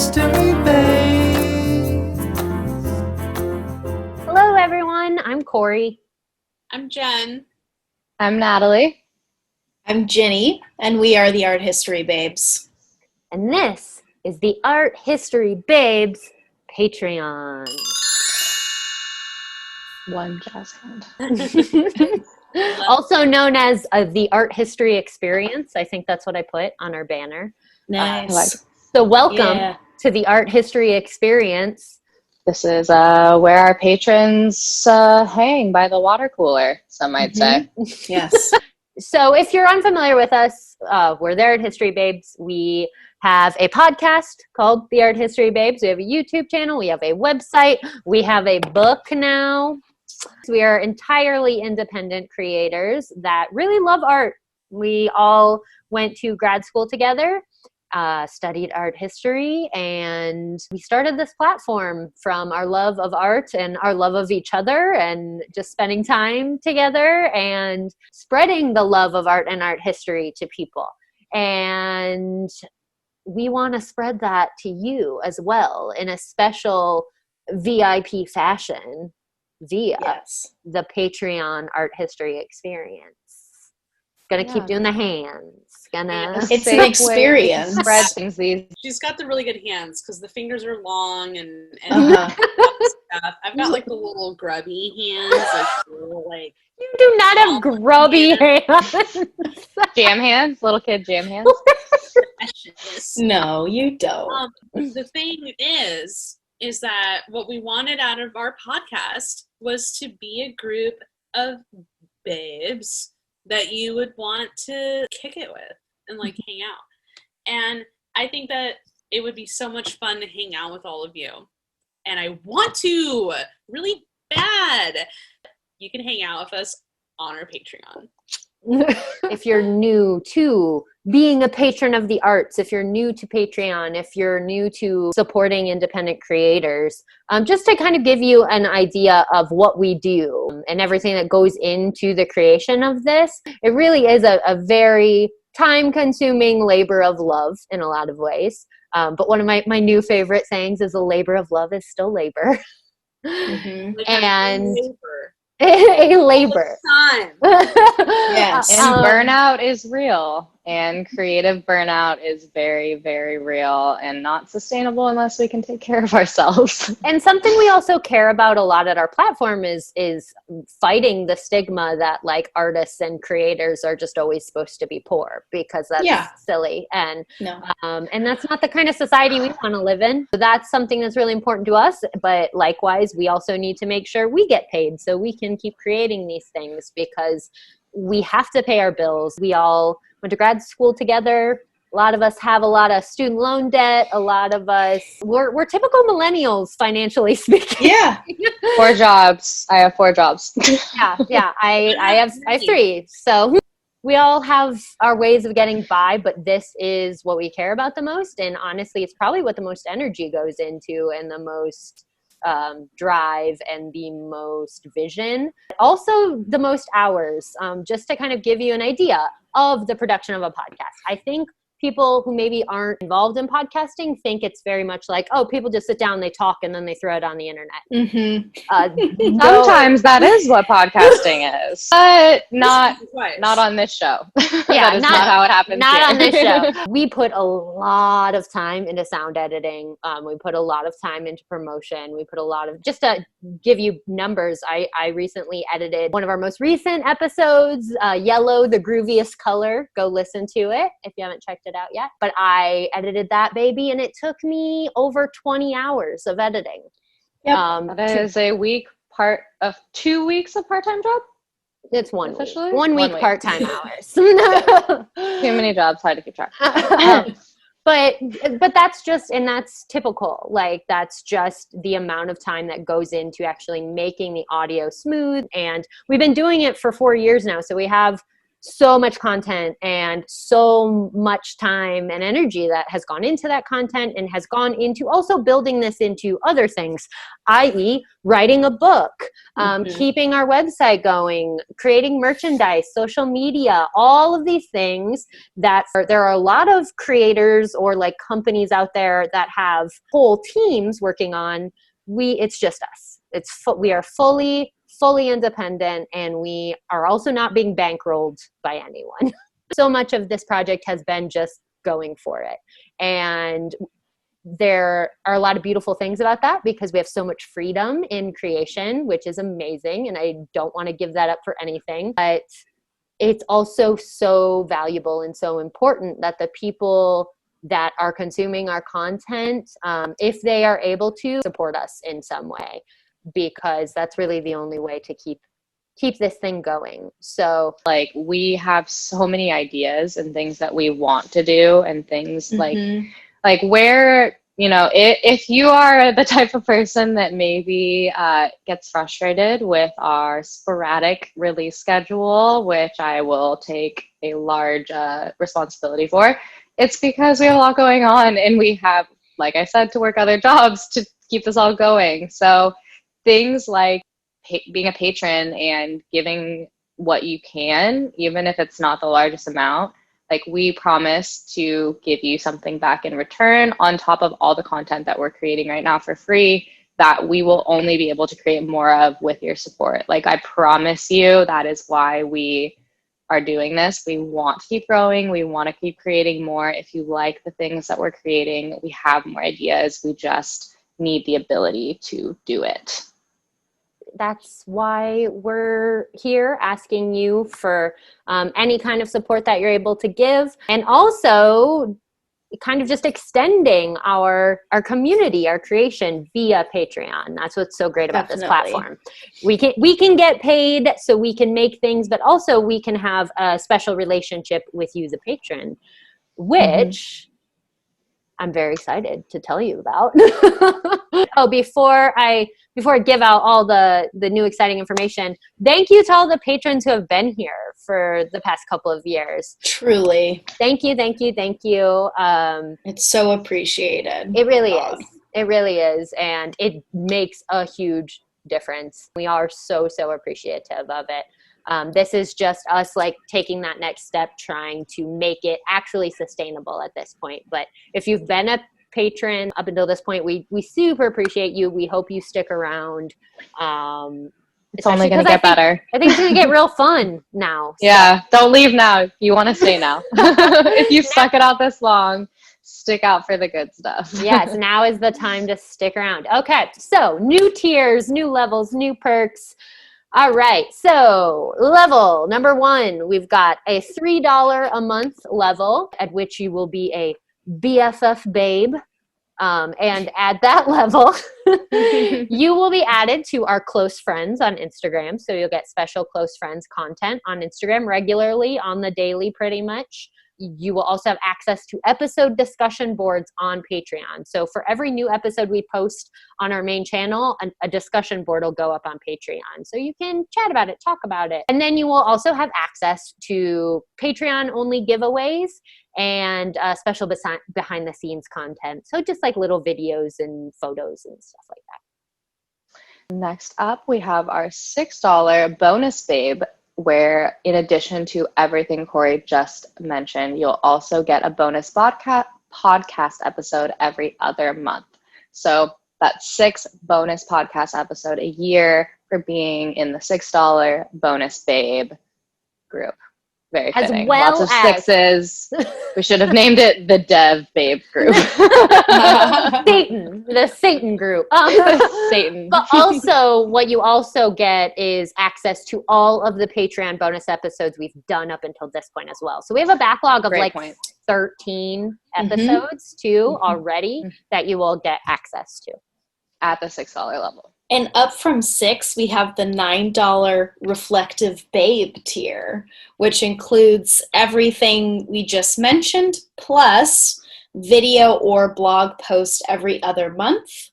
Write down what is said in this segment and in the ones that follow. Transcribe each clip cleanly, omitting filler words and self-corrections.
history, babe. Hello, everyone. I'm Corey. I'm Jen. I'm Natalie. I'm Ginny, and we are the Art History Babes. And this is the Art History Babes Patreon. One jazz hand. Also known as the Art History Experience. I think that's what I put on our banner. Nice. So welcome to the Art History Experience. This is where our patrons hang by the water cooler, some might say. Yes. So if you're unfamiliar with us, we're the Art History Babes. We have a podcast called The Art History Babes. We have a YouTube channel. We have a website. We have a book now. We are entirely independent creators that really love art. We all went to grad school together, studied art history, and we started this platform from our love of art and our love of each other and just spending time together and spreading the love of art and art history to people. And we want to spread that to you as well in a special VIP fashion via the Patreon Art History Experience. Gonna keep doing the hands. It's an experience. Spread things. She's got the really good hands because the fingers are long and stuff. I've got like the little grubby hands, like you do not have grubby hands. Jam hands, little kid jam hands. No, you don't. The thing is that what we wanted out of our podcast was to be a group of babes that you would want to kick it with and like hang out. And I think that it would be so much fun to hang out with all of you. And I want to really bad. You can hang out with us on our Patreon. If you're new to being a patron of the arts, if you're new to Patreon, if you're new to supporting independent creators, just to kind of give you an idea of what we do and everything that goes into the creation of this, it really is a very time-consuming labor of love in a lot of ways. But one of my new favorite sayings is a labor of love is still labor. Mm-hmm. And Labor. a labor. Time. Yes. And burnout is real. And creative burnout is very, very real and not sustainable unless we can take care of ourselves. And something we also care about a lot at our platform is fighting the stigma that like artists and creators are just always supposed to be poor, because that's silly. And and that's not the kind of society we want to live in. So that's something that's really important to us. But likewise, we also need to make sure we get paid so we can keep creating these things, because we have to pay our bills. We all went to grad school together. A lot of us have a lot of student loan debt. A lot of us, we're typical millennials, financially speaking. Yeah. 4 jobs. I have 4 jobs. Yeah. I have 3. So we all have our ways of getting by, but this is what we care about the most. And honestly, it's probably what the most energy goes into and the most drive and the most vision. Also the most hours, just to kind of give you an idea of the production of a podcast. I think people who maybe aren't involved in podcasting think it's very much like, oh, people just sit down, they talk, and then they throw it on the internet. Mm-hmm. Sometimes that is what podcasting is, but not on this show. Yeah, that is not how it happens. Not on this show. We put a lot of time into sound editing. We put a lot of time into promotion. We put a lot of, just to give you numbers, I recently edited one of our most recent episodes, Yellow, the Grooviest Color. Go listen to it if you haven't checked it out yet. But I edited that baby, and it took me over 20 hours of editing. Yep. That is a week, part of 2 weeks of part-time job? It's one Officially? week. 1 week part-time hours. Too many jobs, hard to keep track. But that's just, and that's typical. Like, that's just the amount of time that goes into actually making the audio smooth. And we've been doing it for 4 years now. So we have so much content and so much time and energy that has gone into that content and has gone into also building this into other things, i.e. writing a book, keeping our website going, creating merchandise, social media, all of these things that there are a lot of creators or like companies out there that have whole teams working on. It's just us. We are fully independent, and we are also not being bankrolled by anyone. So much of this project has been just going for it. And there are a lot of beautiful things about that because we have so much freedom in creation, which is amazing. And I don't want to give that up for anything. But it's also so valuable and so important that the people that are consuming our content, if they are able to, support us in some way, because that's really the only way to keep this thing going. So like, we have so many ideas and things that we want to do, and things like where, you know, if you are the type of person that maybe gets frustrated with our sporadic release schedule, which I will take a large responsibility for, it's because we have a lot going on, and we have, like I said, to work other jobs to keep this all going. So things like being a patron and giving what you can, even if it's not the largest amount, like, we promise to give you something back in return on top of all the content that we're creating right now for free, that we will only be able to create more of with your support. Like, I promise you, that is why we are doing this. We want to keep growing. We want to keep creating more. If you like the things that we're creating, we have more ideas. We just need the ability to do it. That's why we're here, asking you for any kind of support that you're able to give, and also kind of just extending our community, our creation via Patreon. That's what's so great about this platform. We can get paid so we can make things, but also we can have a special relationship with you, the patron, which I'm very excited to tell you about. Oh, before I give out all the new exciting information, thank you to all the patrons who have been here for the past couple of years. Truly. Thank you. It's so appreciated. It really is. It really is. And it makes a huge difference. We are so appreciative of it. This is just us, like, taking that next step, trying to make it actually sustainable at this point. But if you've been a patron up until this point, we super appreciate you. We hope you stick around. It's only going to get better. I think it's going to get real fun now. Yeah, don't leave now. You want to stay now. If you stuck it out this long, stick out for the good stuff. Yes, now is the time to stick around. Okay, so new tiers, new levels, new perks. All right, so level number 1, we've got a $3 a month level at which you will be a BFF babe. And at that level, you will be added to our close friends on Instagram. So you'll get special close friends content on Instagram regularly, on the daily pretty much. You will also have access to episode discussion boards on Patreon. So for every new episode we post on our main channel, a discussion board will go up on Patreon. So you can chat about it, talk about it. And then you will also have access to Patreon-only giveaways and special behind the scenes content. So just like little videos and photos and stuff like that. Next up, we have our $6 bonus babe, where in addition to everything Corey just mentioned, you'll also get a bonus podcast episode every other month. So that's 6 bonus podcast episode a year for being in the $6 bonus babe group. Very fitting. As well Lots of 6s. We should have named it the Dev Babe group. The Satan group. Satan. But also, what you also get is access to all of the Patreon bonus episodes we've done up until this point as well. So we have a backlog of 13 episodes too already that you will get access to at the $6 level. And up from 6, we have the $9 Reflective Babe tier, which includes everything we just mentioned, plus video or blog post every other month.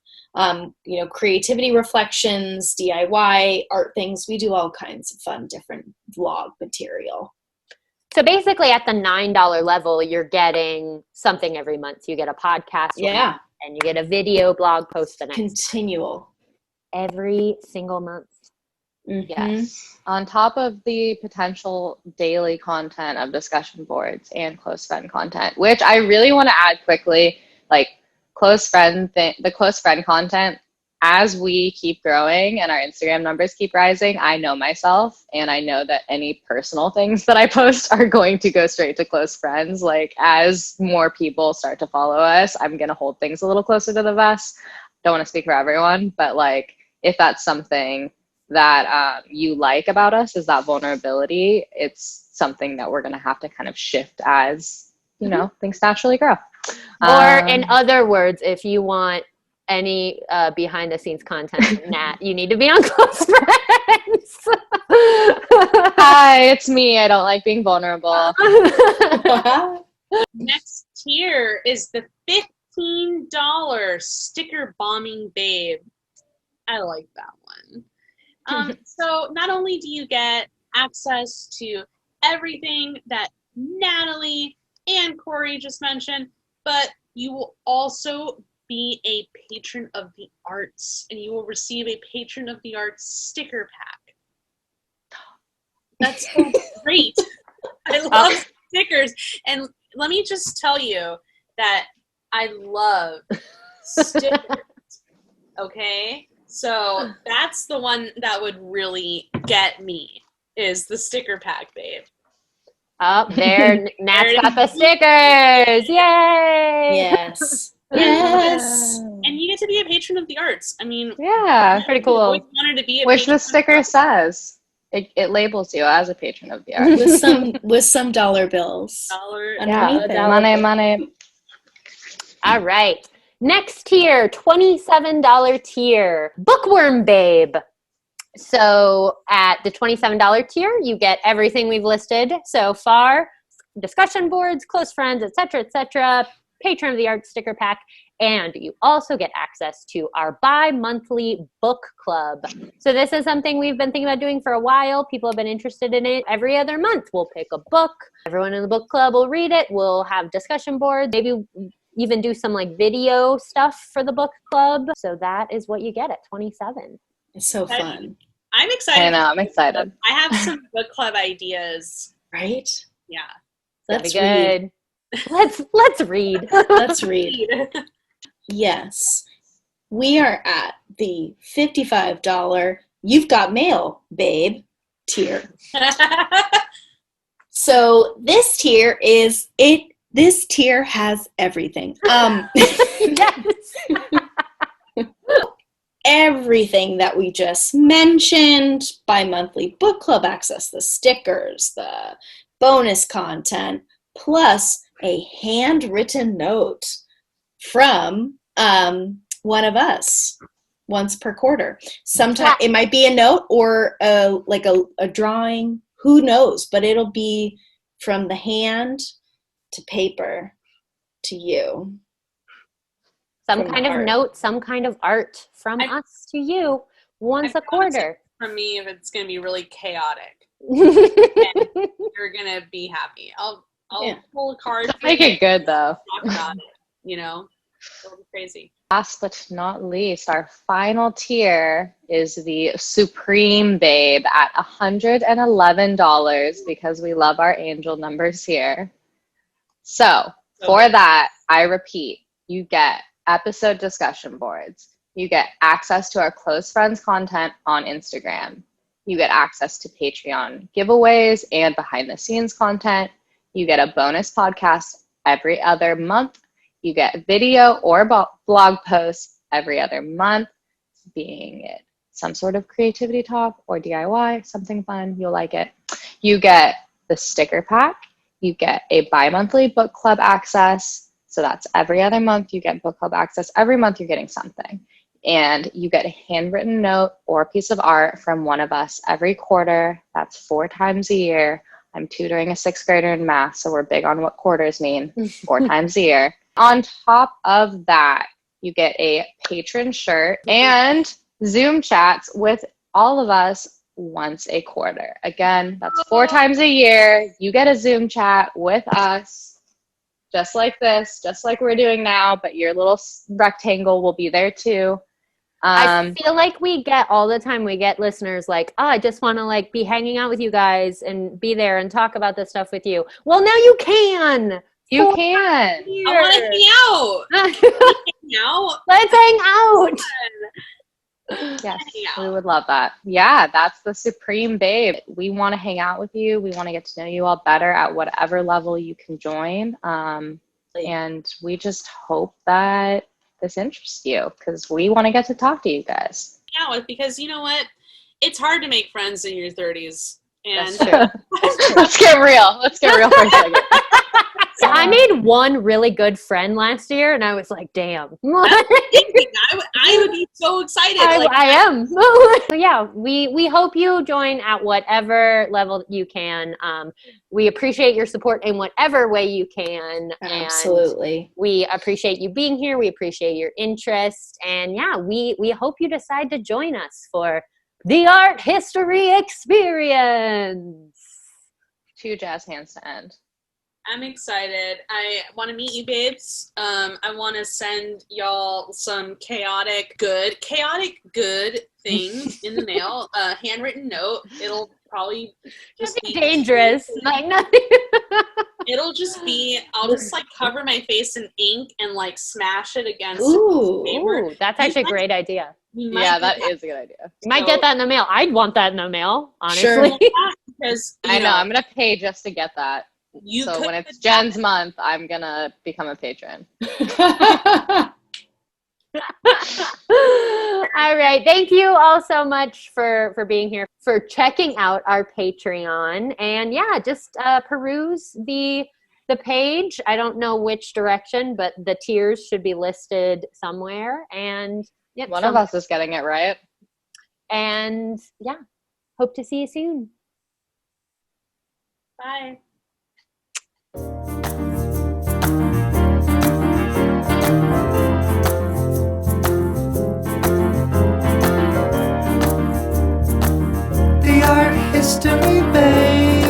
Creativity reflections, DIY, art things. We do all kinds of fun, different vlog material. So basically at the $9 level, you're getting something every month. So you get a podcast Yeah. and you get a video blog post the next Continual. every single month. Mhm. Yes. On top of the potential daily content of discussion boards and close friend content, which I really want to add quickly, like the close friend content, as we keep growing and our Instagram numbers keep rising, I know myself and I know that any personal things that I post are going to go straight to close friends. Like as more people start to follow us, I'm going to hold things a little closer to the vest. Don't want to speak for everyone, but like if that's something that you like about us, is that vulnerability, it's something that we're going to have to kind of shift as, you know, things naturally grow. Or in other words, if you want any behind the scenes content from Nat, you need to be on Close Friends. Hi, it's me. I don't like being vulnerable. Next tier is the $15 sticker bombing babe. I like that one. So not only do you get access to everything that Natalie and Corey just mentioned, but you will also be a patron of the arts, and you will receive a patron of the arts sticker pack. That's so great. I love stickers. And let me just tell you that I love stickers. Okay? So that's the one that would really get me, is the sticker pack, babe. Up there, Nat's got the stickers. Yay! Yes. Yes. And you get to be a patron of the arts. I mean, Yeah. Pretty I've cool. always wanted to be a Which patron the of sticker arts. says. It labels you as a patron of the arts. with some dollar bills. Dollar. Underneath it. Money. All right. Next tier, $27 tier, Bookworm Babe. So at the $27 tier, you get everything we've listed so far: discussion boards, close friends, etc., patron of the arts sticker pack, and you also get access to our bi-monthly book club. So this is something we've been thinking about doing for a while. People have been interested in it. Every other month, we'll pick a book. Everyone in the book club will read it. We'll have discussion boards. Maybe even do some like video stuff for the book club. So that is what you get at 27. It's so fun. I'm excited. I know, I'm excited. I have some book club ideas. Right? Yeah. Let's That'd read. be good. Let's read. Let's read. Yes. We are at the $55 You've Got Mail, Babe tier. So this tier is it. This tier has everything. Yes. Everything that we just mentioned: bi-monthly book club access, the stickers, the bonus content, plus a handwritten note from one of us once per quarter. Sometimes it might be a note or a drawing. Who knows? But it'll be from the hand to paper to you. Some From kind the of art. note, some kind of art from us to you once a quarter. For me, if it's going to be really chaotic, you're going to be happy. I'll pull a card. Make it good though. Talk about it, you know? It'll be crazy. Last but not least, our final tier is the Supreme Babe at $111 because we love our angel numbers here. So for that, I repeat, you get episode discussion boards. You get access to our close friends content on Instagram. You get access to Patreon giveaways and behind the scenes content. You get a bonus podcast every other month. You get video or blog posts every other month, being it some sort of creativity talk or DIY, something fun, you'll like it. You get the sticker pack. You get a bi-monthly book club access. So that's every other month you get book club access. Every month you're getting something. And you get a handwritten note or a piece of art from one of us every quarter. That's 4 times a year. I'm tutoring a 6th grader in math, so we're big on what quarters mean. 4 times a year. On top of that, you get a patron shirt and Zoom chats with all of us once a quarter. Again, that's 4 times a year. You get a Zoom chat with us, just like this, just like we're doing now, but your little rectangle will be there too. I feel like we get all the time, we get listeners like, oh, I just want to like be hanging out with you guys and be there and talk about this stuff with you. Well, now you can. You 4 can. times I want to hang out. Hang out. Let's hang out. Yes, Hang out. we would love that. Yeah, that's the Supreme Babe. We want to hang out with you. We want to get to know you all better at whatever level you can join. And we just hope that this interests you because we want to get to talk to you guys. Yeah, because you know what? It's hard to make friends in your 30s. And That's true. Let's get real. Let's get real for a second. I made one really good friend last year, and I was like, damn. I would be so excited. I am. So yeah, we hope you join at whatever level you can. We appreciate your support in whatever way you can. Absolutely. And we appreciate you being here. We appreciate your interest. And yeah, we hope you decide to join us for the art history experience. 2 jazz hands to end. I'm excited. I want to meet you, babes. I want to send y'all some chaotic good things in the mail. A handwritten note. It'll probably just be dangerous. Like nothing. It'll just be. I'll just like cover my face in ink and like smash it against paper. Ooh, that's actually a great idea. Yeah, that is a good idea. You might get that in the mail. I'd want that in the mail, honestly. Sure. Because I know. I'm going to pay just to get that. You So could when it's Jen's month, I'm going to become a patron. All right. Thank you all so much for being here, for checking out our Patreon. And yeah, just peruse the page. I don't know which direction, but the tiers should be listed somewhere. And yep, One of us is getting it right. And yeah, hope to see you soon. Bye. The art history, babe.